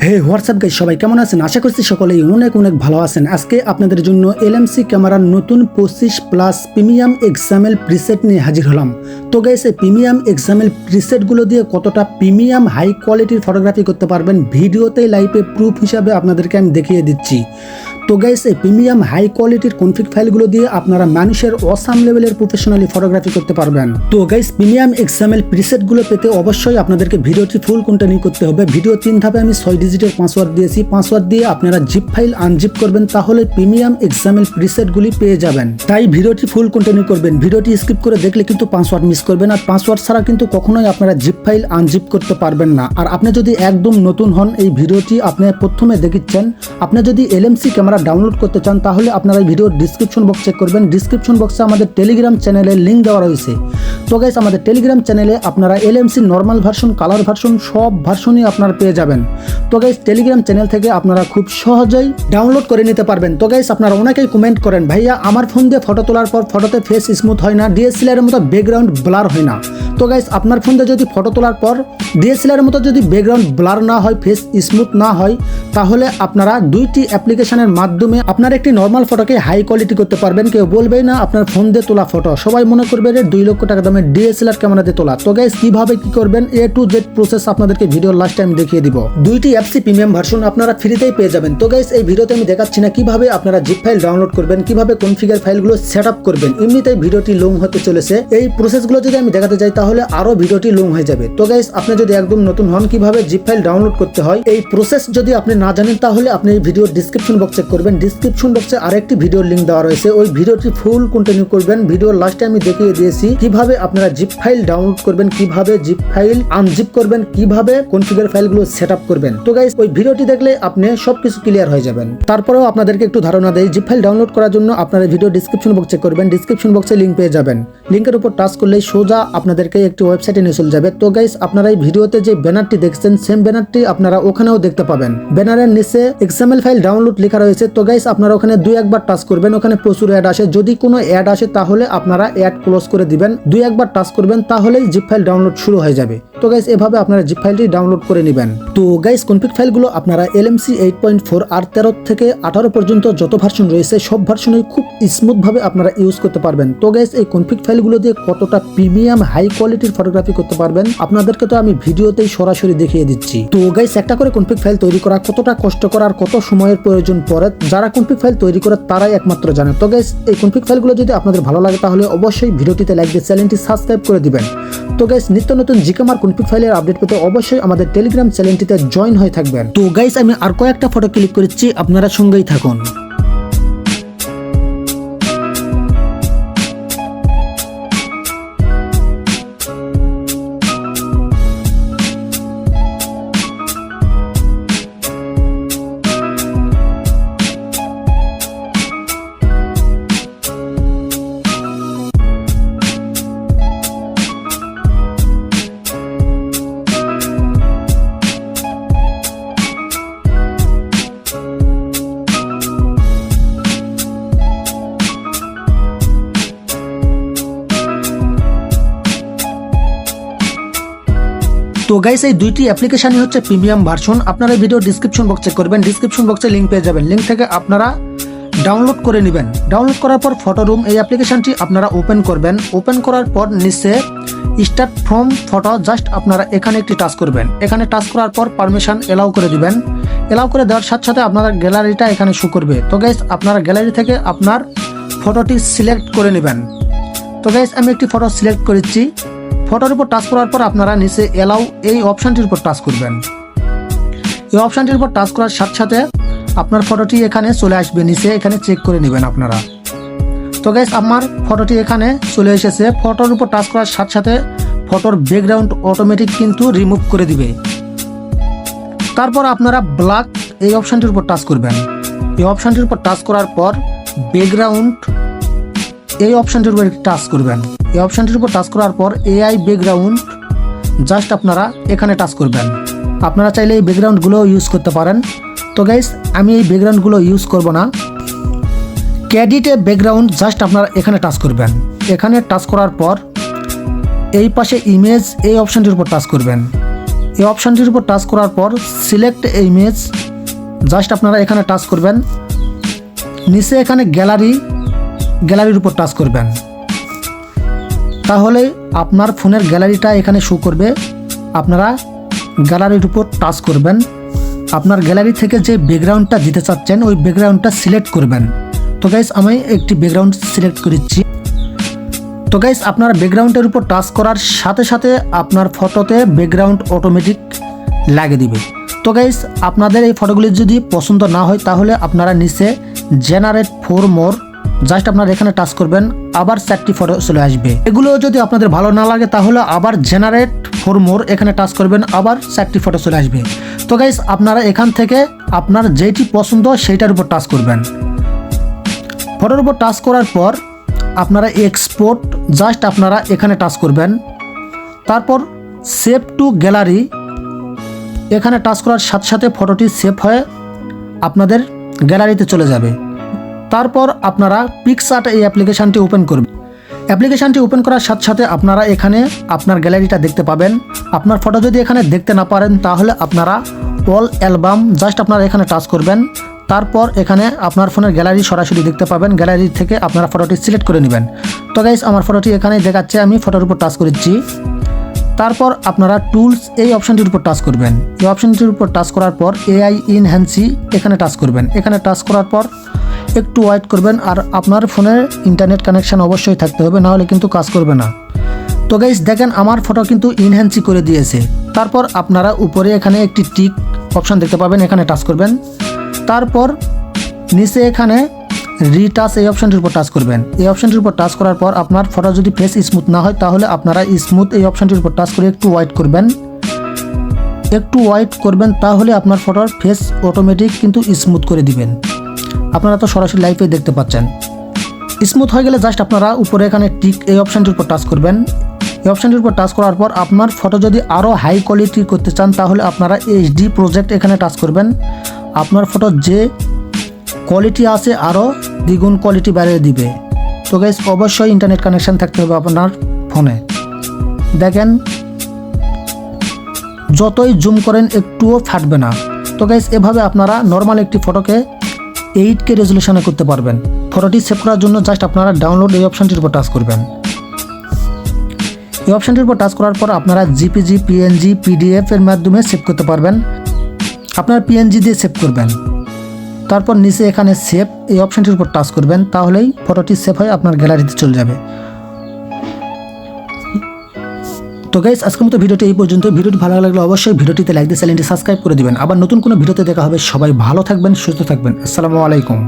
হে WhatsApp guys, সবাই কেমন আছেন? আশা করছি সকলেই অনেক অনেক ভালো আছেন। আজকে আপনাদের জন্য LMC ক্যামেরার নতুন 25+ প্রিমিয়াম XML প্রিসেট নিয়ে হাজির হলাম। তো গাইস, এই প্রিমিয়াম XML প্রিসেটগুলো দিয়ে কতটা প্রিমিয়াম হাই কোয়ালিটির ফটোগ্রাফি করতে পারবেন ভিডিওতে লাইভে প্রুফ হিসাবে আপনাদেরকে আমি দেখিয়ে দিচ্ছি। তো গাইস, এই প্রিমিয়াম হাই কোয়ালিটির কনফিগ ফাইলগুলো দিয়ে আপনারা মানুষের অসাম লেভেলের প্রফেশনালি ফটোগ্রাফি করতে পারবেন। তো গাইস, প্রিমিয়াম XML প্রিসেটগুলো পেতে অবশ্যই আপনাদেরকে ভিডিওটি ফুল কন্টিনিউ করতে হবে। ভিডিও 3 ধাপে আমি 6 ডিজিটের পাসওয়ার্ড দিয়েছি। পাসওয়ার্ড দিয়ে আপনারা জিপ ফাইল আনজিপ করবেন, তাহলে প্রিমিয়াম XML প্রিসেটগুলি পেয়ে যাবেন। তাই ভিডিওটি ফুল কন্টিনিউ করবেন। ভিডিওটি স্কিপ করে দেখলে কিন্তু পাসওয়ার্ড মিস করবেন, আর পাসওয়ার্ড ছাড়া কিন্তু কখনোই আপনারা জিপ ফাইল আনজিপ করতে পারবেন না। আর আপনি যদি একদম নতুন হন, এই ভিডিওটি আপনি প্রথমে দেখিচ্ছেন, আপনি যদি LMC ক্যামেরা ডাউনলোড করতে চান তাহলে আপনারা এই ভিডিওর ডিসক্রিপশন বক্স চেক করবেন। ডিসক্রিপশন বক্সে আমাদের টেলিগ্রাম চ্যানেলের লিঙ্ক দেওয়া রয়েছে। তো গাইস, আমাদের টেলিগ্রাম চ্যানেলে আপনারা LMC normal version, colour version সব ভার্সনই আপনারা পেয়ে যাবেন। তো গাইস, টেলিগ্রাম চ্যানেল থেকে আপনারা খুব সহজেই ডাউনলোড করে নিতে পারবেন। তো গাইস, আপনারা অনেকেই কমেন্ট করেন, ভাইয়া আমার ফোন দিয়ে ফটো তোলার পর ফটোতে ফেস স্মুথ হয় না, DSLR এর মতো ব্যাকগ্রাউন্ড ব্লার হয় না। তো গাইস, আপনার ফোন দিয়ে যদি ফটো তোলার পর DSLR এর মতো যদি ব্যাকগ্রাউন্ড ব্লার না হয়, ফেস স্মুথ না হয়, তাহলে আপনারা দুইটি অ্যাপ্লিকেশনের মাধ্যমে আপনার একটি নর্মাল ফটোকে হাই কোয়ালিটি করতে পারবেন। কেউ বলবেই না আপনার ফোন দিয়ে তোলা ফটো, সবাই মনে করবে যে 2 লক্ষ টাকা দামের DSLR ক্যামেরা দিয়ে তোলা। তো গাইস, কিভাবে কি করবেন A to Z প্রসেস আপনাদেরকে ভিডিওর লাস্ট টাইম দেখিয়ে দিব। দুইটি অ্যাপসি প্রিমিয়াম ভার্সন আপনারা ফ্রিতেই পেয়ে যাবেন। তো গাইস, এই ভিডিওতে আমি দেখাচ্ছি না কিভাবে আপনারা জিপ ফাইল ডাউনলোড করবেন, কিভাবে কনফিগার ফাইলগুলো সেটআপ করবেন। এমনিতেই ভিডিওটি লং হতে চলেছে। এই প্রসেসগুলো যদি আমি দেখাতে যাই তাহলে আরো ভিডিওটি লং হয়ে যাবে। তো গাইস, আপনি যদি একদম নতুন হন, কিভাবে জিপ ফাইল ডাউনলোড করতে হয় এই প্রসেস যদি আপনি না জানেন, তাহলে আপনি এই ভিডিওর ডিসক্রিপশন বক্স চেক করবেন। ডিসক্রিপশন বক্সে আরেকটি ভিডিওর লিংক দেওয়া রয়েছে, ওই ভিডিওটি ফুল কন্টিনিউ করবেন। ভিডিওর লাস্টে আমি দেখিয়ে দিয়েছি কিভাবে আপনারা জিপ ফাইল ডাউনলোড করবেন, কিভাবে জিপ ফাইল আনজিপ করবেন, কিভাবে কনফিগার ফাইলগুলো সেটআপ করবেন। তো গাইস, ওই ভিডিওটি দেখলে আপনি সবকিছু ক্লিয়ার হয়ে যাবেন। তারপরেও আপনাদেরকে একটু ধারণা দেই, জিপ ফাইল ডাউনলোড করার জন্য আপনারা ভিডিও ডিসক্রিপশন বক্স চেক করবেন। ডিসক্রিপশন বক্সে লিংক পেয়ে যাবেন। লিংকের উপর টাচ করলেই সোজা আপনাদেরকে একটি ওয়েবসাইটে নিয়ে চলে যাবে। তো গাইস, আপনারা এই ভিডিওতে যে ব্যানারটি দেখছেন, সেম ব্যানারটি আপনারা ওখানেও দেখতে পাবেন। ব্যানারের নিচে XML ফাইল ডাউনলোড লেখা রয়েছে। তো গাইস, আপনারা ওখানে 2-1 বার টাচ করবেন। ওখানে প্রচুর অ্যাড আসে, যদি কোনো অ্যাড আসে তাহলে আপনারা অ্যাড ক্লোজ করে দিবেন। 2-1 বার টাচ করবেন, তাহলেই জিপ ফাইল ডাউনলোড শুরু হয়ে যাবে। তো গাইস, এভাবে আপনারা জিপ ফাইলটি ডাউনলোড করে নেবেন। তো গাইস, কনফিগ ফাইলগুলো আপনারা LMC 8.4 আর 13 থেকে 18 পর্যন্ত যত ভার্সন রয়েছে সব ভার্সনই খুব স্মুথ ভাবে আপনারা ইউজ করতে পারবেন। তো গাইস, এই কনফিগ ফাইলগুলো দিয়ে কতটা প্রিমিয়াম হাই কোয়ালিটির ফটোগ্রাফি করতে পারবেন আপনাদেরকে তো আমি ভিডিওতেই সরাসরি দেখিয়ে দিচ্ছি। তো গাইস, একটা করে কনফিগ ফাইল তৈরি করা কতটা কষ্টকর আর কত সময়ের প্রয়োজন পড়ে, যারা কনফিগ ফাইল তৈরি করে তারাই একমাত্র জানে। তো গাইস, এই কনফিগ ফাইলগুলো যদি আপনাদের ভালো লাগে তাহলে অবশ্যই ভিডিওটিতে লাইক দিয়ে চ্যানেলটি সাবস্ক্রাইব করে দিবেন। তো গাইস, নিত্য নতুন GCam কনফিগ ফাইলের আপডেট পেতে অবশ্যই আমাদের টেলিগ্রাম চ্যানেলটিতে জয়েন হয়ে থাকবেন। তো গাইস, আমি আর কয়েকটা ফটো ক্লিক করেছি, আপনারা সঙ্গেই থাকুন। তো গাইস, এই দুইটি অ্যাপ্লিকেশনই হচ্ছে প্রিমিয়াম ভার্সন। আপনারা ভিডিও ডিসক্রিপশন বক্স চেক করবেন। ডিসক্রিপশন বক্সে লিংক পেয়ে যাবেন। লিংক থেকে আপনারা ডাউনলোড করে নেবেন। ডাউনলোড করার পর ফটো রুম এই অ্যাপ্লিকেশনটি আপনারা ওপেন করবেন। ওপেন করার পর নিচে স্টার্ট ফ্রম ফটো জাস্ট আপনারা এখানে একটি টাচ করবেন। এখানে টাচ করার পর পারমিশন এলাও করে দিবেন। এলাও করে দেওয়ার সাথে সাথে আপনার গ্যালারিটা এখানে শো করবে। তো গাইস, আপনারা গ্যালারি থেকে আপনার ফটোটি সিলেক্ট করে নেবেন। তো গাইস, আমি একটি ফটো সিলেক্ট করেছি। ফটোর উপর টাচ করার পর আপনারা নিচে এলাও এই অপশনটির উপর টাচ করবেন। এই অপশনটির উপর টাচ করার সাথে সাথে আপনার ফটোটি এখানে চলে আসবে নিচে, এখানে চেক করে নেবেন আপনারা। তো গাইস, আমার ফটোটি এখানে চলে এসেছে। ফটোর উপর টাচ করার সাথে সাথে ফটোর ব্যাকগ্রাউন্ড অটোমেটিক কিন্তু রিমুভ করে দিবে। তারপর আপনারা ব্ল্যাক এই অপশনটির উপর টাচ করবেন। এই অপশনটির উপর টাচ করার পর ব্যাকগ্রাউন্ড এই অপশনটির উপর টাচ করবেন। এই অপশনটির উপর টাচ করার পর AI ব্যাকগ্রাউন্ড জাস্ট আপনারা এখানে টাচ করবেন। আপনারা চাইলে এই ব্যাকগ্রাউন্ডগুলো ইউজ করতে পারেন। তো গাইস, আমি এই ব্যাকগ্রাউন্ডগুলো ইউজ করব না। ক্যাডিটে ব্যাকগ্রাউন্ড জাস্ট আপনারা এখানে টাচ করবেন। এখানে টাচ করার পর এই পাশে ইমেজ এই অপশনটির উপর টাচ করবেন। এই অপশানটির উপর টাচ করার পর সিলেক্ট ইমেজ জাস্ট আপনারা এখানে টাচ করবেন। নিচে এখানে গ্যালারির উপর টাচ করবেন, তাহলে আপনার ফোনের গ্যালারিটা এখানে শো করবে। আপনারা গ্যালারির উপর টাচ করবেন, আপনার গ্যালারি থেকে যে ব্যাকগ্রাউন্ডটা দিতে চাচ্ছেন ওই ব্যাকগ্রাউন্ডটা সিলেক্ট করবেন। তো গাইস আমি একটি ব্যাকগ্রাউন্ড সিলেক্ট করেছি। তো গাইস আপনারা ব্যাকগ্রাউন্ডের উপর টাচ করার সাথে সাথে আপনার ফটোতে ব্যাকগ্রাউন্ড অটোমেটিক লাগিয়ে দিবে। তো গাইস আপনাদের এই ফটোগুলি যদি পছন্দ না হয় তাহলে আপনারা নিচে জেনারেট ফর মোর জাস্ট আপনারা এখানে টাচ করবেন, আবার 4টি ফটো চলে আসবে। এগুলো যদি আপনাদের ভালো না লাগে তাহলে আবার জেনারেট ফর মোর এখানে টাচ করবেন, আবার 4টি ফটো চলে আসবে। তো গাইস আপনারা এখান থেকে আপনার যেটি পছন্দ সেইটার উপর টাচ করবেন। ফটোর উপর টাচ করার পর আপনারা এক্সপোর্ট জাস্ট আপনারা এখানে টাচ করবেন। তারপর সেভ টু গ্যালারি এখানে টাচ করার সাথে সাথে ফটোটি সেভ হয়ে আপনাদের গ্যালারিতে চলে যাবে। তারপর আপনারা পিকশার্ট এই অ্যাপ্লিকেশানটি ওপেন করবেন। অ্যাপ্লিকেশানটি ওপেন করার সাথে সাথে আপনারা এখানে আপনার গ্যালারিটা দেখতে পাবেন। আপনার ফটো যদি এখানে দেখতে না পারেন তাহলে আপনারা অল অ্যালবাম জাস্ট আপনারা এখানে টাচ করবেন। তারপর এখানে আপনার ফোনের গ্যালারি সরাসরি দেখতে পাবেন, গ্যালারি থেকে আপনারা ফটোটি সিলেক্ট করে নেবেন। তো গাইস আমার ফটোটি এখানেই দেখাচ্ছে, আমি ফটোর উপর টাচ করেছি। তারপর আপনারা টুলস এই অপশানটির উপর টাচ করবেন। এই অপশানটির উপর টাচ করার পর AI ইনহ্যান্সি এখানে টাচ করবেন। এখানে টাচ করার পর একটু ওয়েট করবেন, আর আপনার ফোনের ইন্টারনেট কানেকশান অবশ্যই থাকতে হবে, নাহলে কিন্তু কাজ করবে না। তো গাইস দেখেন আমার ফটো কিন্তু ইনহ্যান্সি করে দিয়েছে। তারপর আপনারা উপরে এখানে একটি টিক অপশান দেখতে পাবেন, এখানে টাচ করবেন। তারপর নিচে এখানে রিটাচ এই অপশানটির উপর টাচ করবেন। এই অপশানটির উপর টাচ করার পর আপনার ফটো যদি ফেস স্মুথ না হয় তাহলে আপনারা স্মুথ এই অপশানটির উপর টাচ করে একটু ওয়েট করবেন, তাহলে আপনার ফটোর ফেস অটোমেটিক কিন্তু স্মুথ করে দিবেন। আপনারা তো সরাসরি লাইভে দেখতে পাচ্ছেন। স্মুথ হয়ে গেলে জাস্ট আপনারা উপরে এখানে টিক এই অপশানটির উপর টাচ করবেন। এই অপশানটির উপর টাচ করার পর আপনার ফটো যদি আরও হাই কোয়ালিটি করতে চান তাহলে আপনারা HD প্রজেক্ট এখানে টাচ করবেন। আপনার ফটো যে কোয়ালিটি আছে আরও দ্বিগুণ কোয়ালিটি বাড়িয়ে দিবে। তো গাইস অবশ্যই ইন্টারনেট কানেকশান থাকতে হবে আপনার ফোনে। দেখেন যতই জুম করেন একটুও ফাটবে না। তো গাইস এভাবে আপনারা নর্মাল একটি ফটোকে 8K রেজলিউশনে করতে পারবেন। ফটোটি সেভ করার জন্য জাস্ট আপনারা ডাউনলোড এই অপশানটির উপর টাচ করবেন। এই অপশানটির উপর টাচ করার পর আপনারা JPG, PNG, PDF এর মাধ্যমে সেভ করতে পারবেন। আপনার PNG দিয়ে সেভ করবেন। তারপর নিচে এখানে সেভ এই অপশানটির উপর টাচ করবেন, তাহলেই ফটোটি সেভ হয়ে আপনার গ্যালারিতে চলে যাবে। তো গাইস আজকের মতো ভিডিওটি এই পর্যন্ত। ভিডিওটি ভালো লাগলে অবশ্যই ভিডিওটিতে লাইক দিয়ে চ্যানেলটি সাবস্ক্রাইব করে দিবেন। আবার নতুন কোনো ভিডিওতে দেখা হবে। সবাই ভালো থাকবেন, সুস্থ থাকবেন। আসসালামু আলাইকুম।